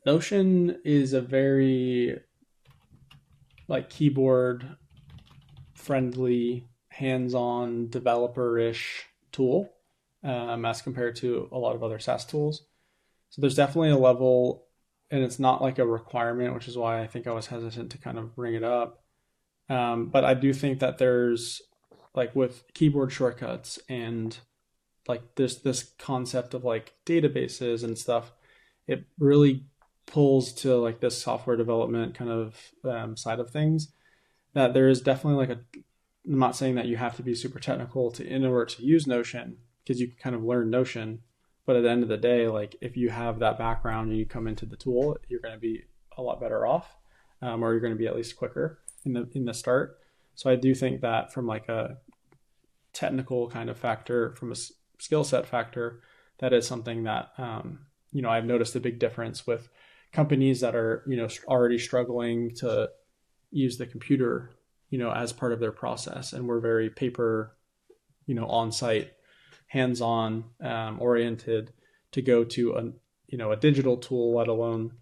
Notion is a very like keyboard friendly, hands-on, developer-ish tool as compared to a lot of other SaaS tools. So there's definitely a level, and it's not like a requirement, which is why I think I was hesitant to kind of bring it up. But I do think that there's like with keyboard shortcuts and like this concept of like databases and stuff, it really pulls to like this software development kind of side of things that there is definitely like a I'm not saying that you have to be super technical to in order to use Notion because you can kind of learn Notion, but at the end of the day, like if you have that background and you come into the tool, you're going to be a lot better off, or you're going to be at least quicker in the start. So I do think that from like a technical kind of factor, from a skill set factor, that is something that I've noticed a big difference with companies that are already struggling to use the computer as part of their process, and we're very paper on site, hands on, oriented. To go to a digital tool, let alone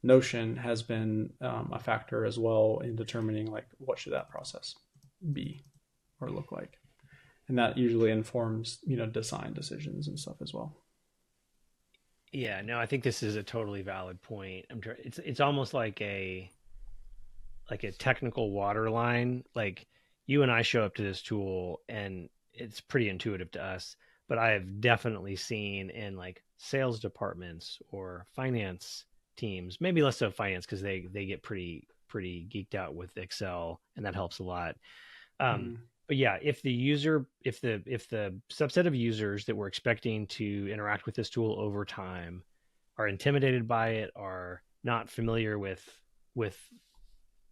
Notion, has been a factor as well in determining like what should that process be or look like, and that usually informs design decisions and stuff as well. Yeah, no, I think this is a totally valid point. It's almost like a technical waterline. Like you and I show up to this tool and it's pretty intuitive to us, but I have definitely seen in like sales departments or finance teams, maybe less so finance because they get pretty geeked out with Excel and that helps a lot. Um, Mm. but yeah, if the subset of users that we're expecting to interact with this tool over time are intimidated by it, are not familiar with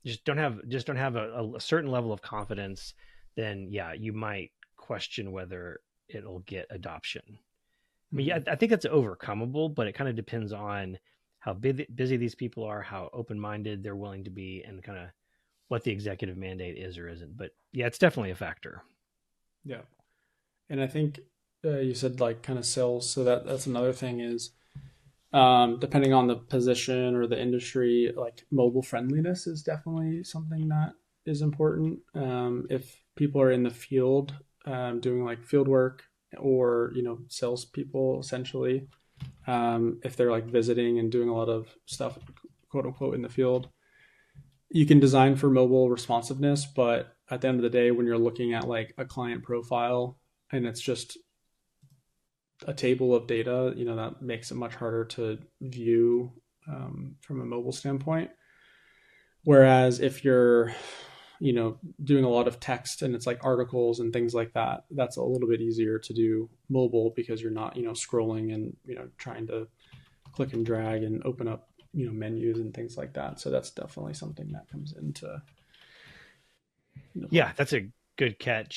just don't have a certain level of confidence, then yeah, you might question whether it'll get adoption. I mean, yeah, Mm. I think that's overcomable, but it kind of depends on how busy these people are, how open minded they're willing to be, and kind of what the executive mandate is or isn't. But yeah, it's definitely a factor. Yeah, and I think you said like kind of sales, so that's another thing is depending on the position or the industry, like mobile friendliness is definitely something that is important. If people are in the field doing like field work or salespeople essentially, if they're like visiting and doing a lot of stuff, quote unquote, in the field, you can design for mobile responsiveness. But at the end of the day, when you're looking at like a client profile and it's just a table of data, that makes it much harder to view from a mobile standpoint. Whereas if you're, doing a lot of text and it's like articles and things like that, that's a little bit easier to do mobile because you're not, scrolling and, trying to click and drag and open up, menus and things like that. So that's definitely something that comes into play. Yeah, that's a good catch.